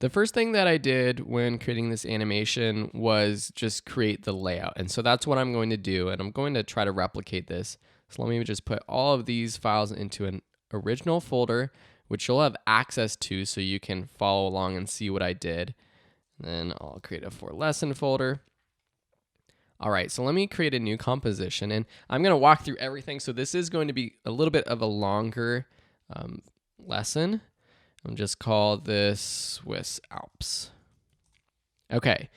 The first thing that I did when creating this animation was just create the layout. And so that's what I'm going to do. And I'm going to try to replicate this. So let me just put all of these files into an original folder, which you'll have access to so you can follow along and see what I did. Then I'll create a for lesson folder. All right, so let me create a new composition, and I'm going to walk through everything. So this is going to be a little bit of a longer lesson. I'll just call this Swiss Alps. Okay,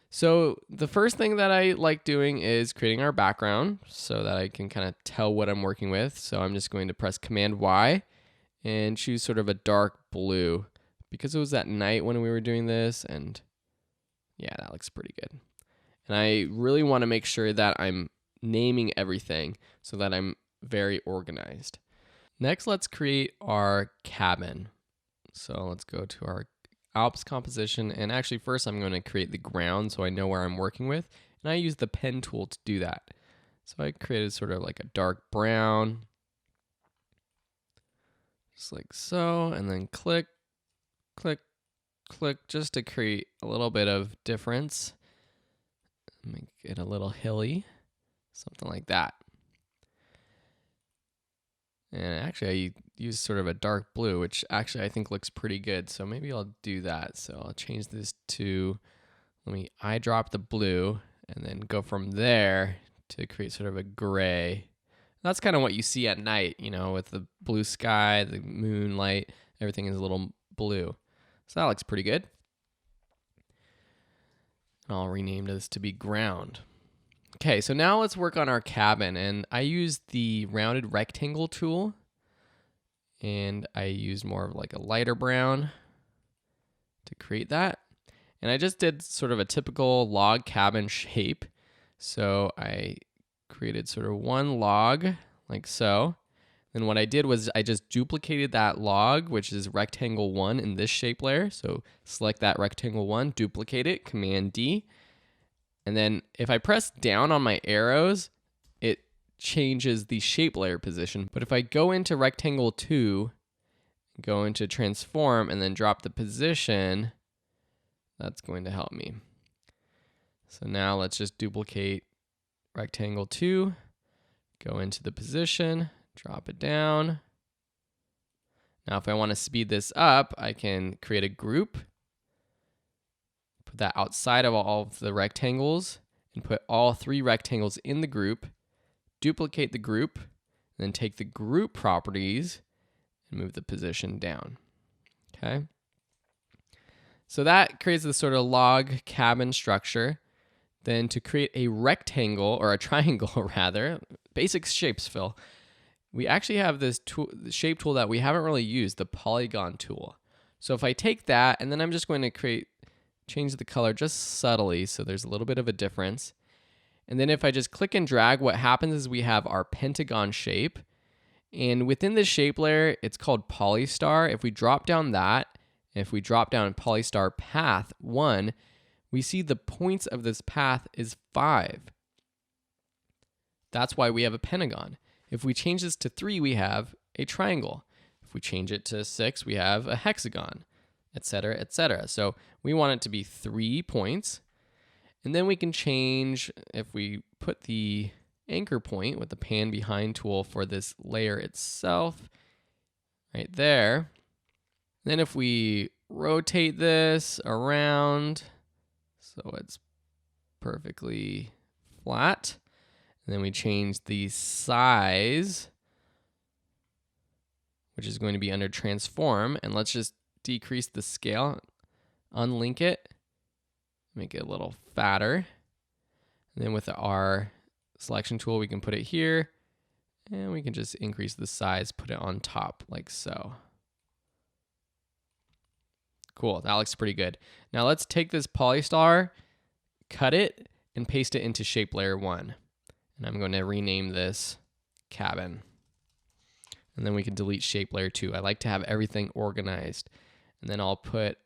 so the first thing that I like doing is creating our background so that I can kind of tell what I'm working with. So I'm just going to press Command Y and choose sort of a dark blue because it was at night when we were doing this, and yeah, that looks pretty good. And I really want to make sure that I'm naming everything so that I'm very organized. Next, let's create our cabin. So let's go to our Alps composition. And actually, first I'm going to create the ground so I know where I'm working with. And I use the pen tool to do that. So I created sort of like a dark brown, just like so. And then click, click, click, just to create a little bit of difference. Make it a little hilly, something like that. And actually, I use sort of a dark blue, which actually I think looks pretty good. So maybe I'll do that. So I'll change this to, eyedrop the blue and then go from there to create sort of a gray. That's kind of what you see at night, with the blue sky, the moonlight, everything is a little blue. So that looks pretty good. I'll rename this to be ground. Okay, so now let's work on our cabin. And I used the rounded rectangle tool. And I used more of like a lighter brown to create that. And I just did sort of a typical log cabin shape. So I created sort of one log like so. Then what I did was I just duplicated that log, which is rectangle 1 in this shape layer. So select that rectangle 1, duplicate it, Command D. And then if I press down on my arrows, it changes the shape layer position. But if I go into rectangle 2, go into transform, and then drop the position, that's going to help me. So now let's just duplicate rectangle 2, go into the position, drop it down. Now, if I want to speed this up, I can create a group, put that outside of all of the rectangles, and put all 3 rectangles in the group, duplicate the group, and then take the group properties and move the position down. Okay. So that creates this sort of log cabin structure. Then to create a rectangle, or a triangle rather, basic shapes, Phil, we actually have this shape tool that we haven't really used, the polygon tool. So if I take that, and then I'm just going to change the color just subtly so there's a little bit of a difference. And then if I just click and drag, what happens is we have our pentagon shape. And within this shape layer, it's called Polystar. If we drop down if we drop down Polystar path 1, we see the points of this path is 5. That's why we have a pentagon. If we change this to 3, we have a triangle. If we change it to 6, we have a hexagon, etc., etc. So we want it to be 3 points. And then we can change, if we put the anchor point with the pan behind tool for this layer itself, right there. Then if we rotate this around so it's perfectly flat, and then we change the size, which is going to be under transform, and let's just decrease the scale, unlink it, make it a little fatter. And then with our selection tool, we can put it here, and we can just increase the size, put it on top like so. Cool, that looks pretty good. Now let's take this Polystar, cut it, and paste it into shape layer 1. And I'm going to rename this cabin. And then we can delete shape layer 2. I like to have everything organized. And then I'll put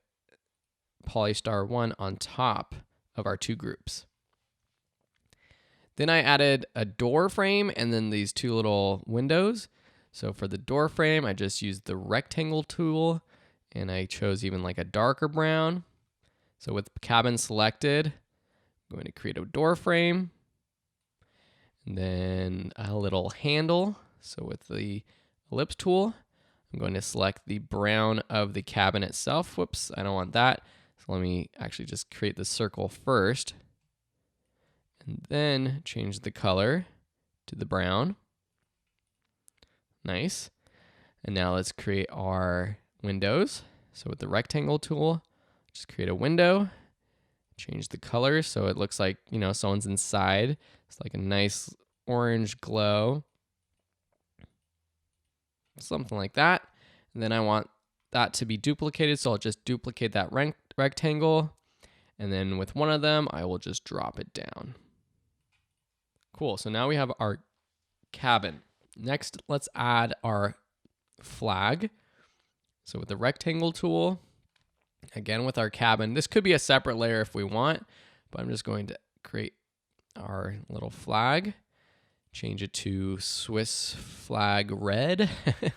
Polystar 1 on top of our 2 groups. Then I added a door frame and then these 2 little windows. So for the door frame, I just used the rectangle tool and I chose even like a darker brown. So with cabin selected, I'm going to create a door frame, and then a little handle. So with the ellipse tool, I'm going to select the brown of the cabin itself. Whoops, I don't want that. So let me actually just create the circle first, and then change the color to the brown. Nice. And now let's create our windows. So with the rectangle tool, just create a window, change the color so it looks like, someone's inside. It's like a nice orange glow, something like that. And then I want that to be duplicated, so I'll just duplicate that rectangle. And then with one of them, I will just drop it down. Cool, so now we have our cabin. Next, let's add our flag. So with the rectangle tool, again with our cabin, this could be a separate layer if we want, but I'm just going to create our little flag, change it to Swiss flag red,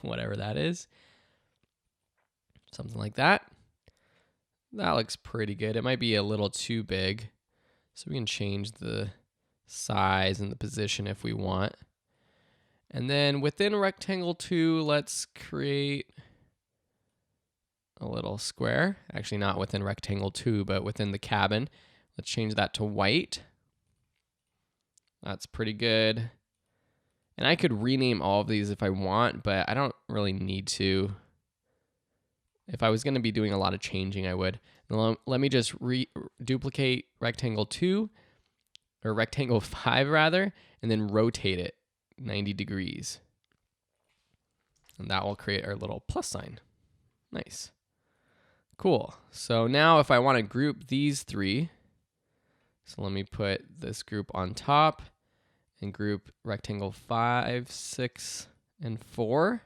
whatever that is. Something like that. That looks pretty good. It might be a little too big, so we can change the size and the position if we want. And then within rectangle 2, let's create a little square. Actually, not within rectangle 2, but within the cabin. Let's change that to white. That's pretty good. And I could rename all of these if I want, but I don't really need to. If I was going to be doing a lot of changing, I would. Let me just duplicate rectangle 2, or rectangle 5 rather, and then rotate it 90 degrees. And that will create our little plus sign. Nice. Cool. So now if I want to group these 3, so let me put this group on top and group rectangle 5, 6, and 4.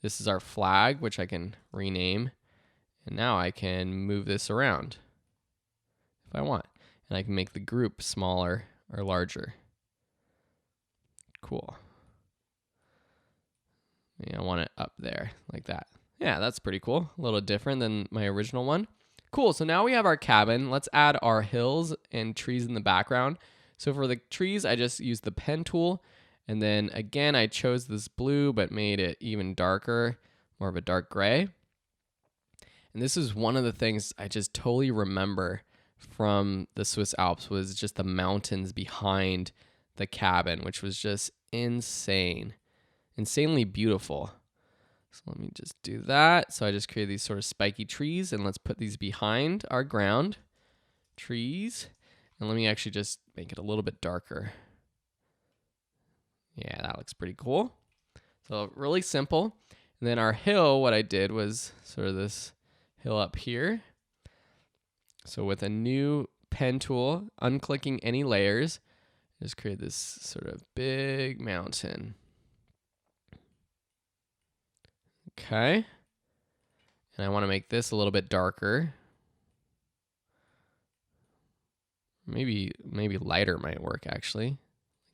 This is our flag, which I can rename. And now I can move this around if I want. And I can make the group smaller or larger. Cool. Yeah, I want it up there like that. Yeah, that's pretty cool. A little different than my original one. Cool, so now we have our cabin. Let's add our hills and trees in the background. So for the trees, I just used the pen tool. And then again, I chose this blue, but made it even darker, more of a dark gray. And this is one of the things I just totally remember from the Swiss Alps was just the mountains behind the cabin, which was just insane. Insanely beautiful. So let me just do that. So I just created these sort of spiky trees, and let's put these behind our ground trees. And let me actually just make it a little bit darker. Yeah, that looks pretty cool. So really simple. And then our hill, what I did was sort of this hill up here. So with a new pen tool, unclicking any layers, just create this sort of big mountain. Okay. And I want to make this a little bit darker. Maybe lighter might work actually. Like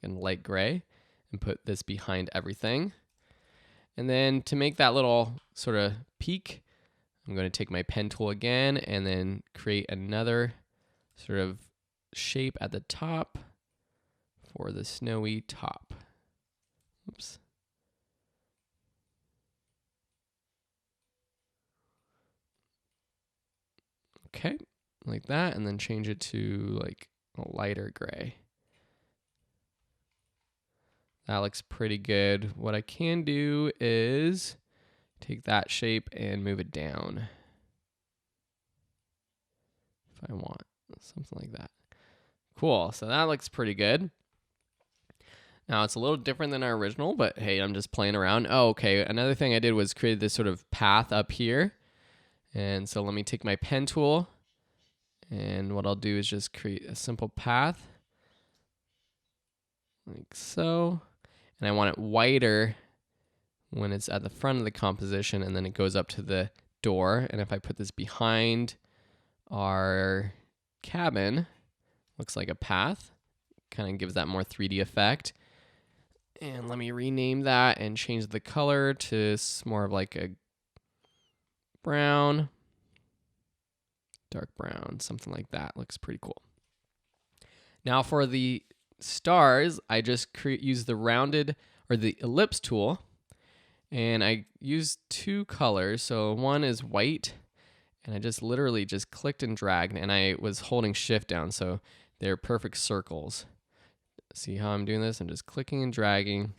in light gray, and put this behind everything. And then to make that little sort of peak, I'm going to take my pen tool again and then create another sort of shape at the top for the snowy top. Oops. Okay, like that, and then change it to like a lighter gray. That looks pretty good. What I can do is take that shape and move it down if I want, something like that. Cool, so that looks pretty good. Now it's a little different than our original, but hey, I'm just playing around. Oh, okay, another thing I did was create this sort of path up here. And so let me take my pen tool, and what I'll do is just create a simple path like so. And I want it whiter when it's at the front of the composition, and then it goes up to the door. And if I put this behind our cabin, looks like a path, kind of gives that more 3D effect. And let me rename that and change the color to more of like a brown, dark brown, something like that. Looks pretty cool. Now for the stars, I just use the rounded or the ellipse tool, and I used two colors. So one is white, and I just literally just clicked and dragged, and I was holding shift down, so they're perfect circles. See how I'm doing this? I'm just clicking and dragging.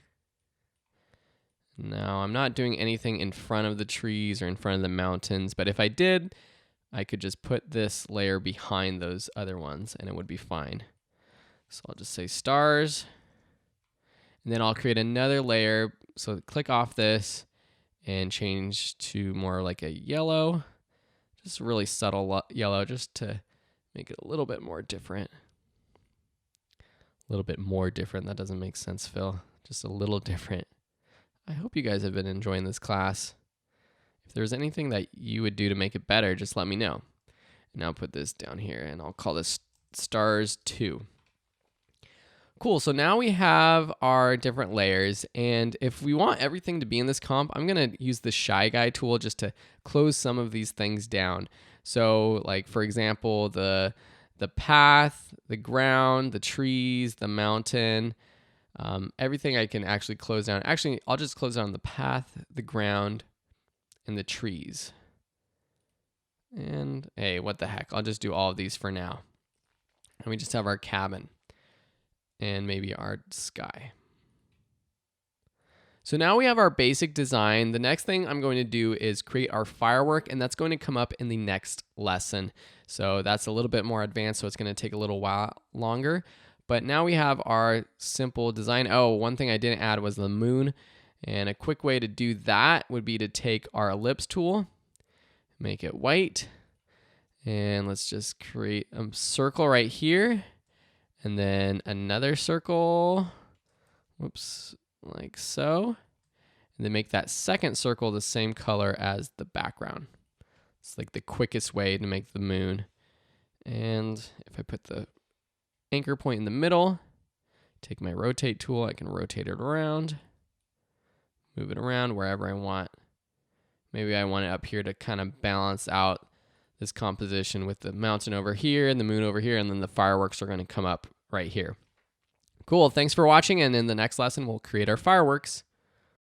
Now I'm not doing anything in front of the trees or in front of the mountains, but if I did, I could just put this layer behind those other ones and it would be fine. So I'll just say stars, and then I'll create another layer. So click off this and change to more like a yellow, just really subtle yellow, just to make it a little bit more different. A little bit more different. That doesn't make sense, Phil. Just a little different. I hope you guys have been enjoying this class. If there's anything that you would do to make it better, just let me know. And I'll put this down here, and I'll call this stars 2. Cool, so now we have our different layers, and if we want everything to be in this comp, I'm gonna use the Shy Guy tool just to close some of these things down. So like, for example, the path, the ground, the trees, the mountain, everything I can actually close down. Actually, I'll just close down the path, the ground, and the trees. And hey, what the heck? I'll just do all of these for now. And we just have our cabin and maybe our sky. So now we have our basic design. The next thing I'm going to do is create our firework, and that's going to come up in the next lesson. So that's a little bit more advanced, so it's going to take a little while longer. But now we have our simple design. Oh, one thing I didn't add was the moon. And a quick way to do that would be to take our ellipse tool, make it white, and let's just create a circle right here, and then another circle, whoops, like so, and then make that second circle the same color as the background. It's like the quickest way to make the moon. And if I put the anchor point in the middle, take my rotate tool, I can rotate it around, move it around wherever I want. Maybe I want it up here to kind of balance out this composition with the mountain over here and the moon over here, and then the fireworks are going to come up right here. Cool, thanks for watching, and in the next lesson we'll create our fireworks.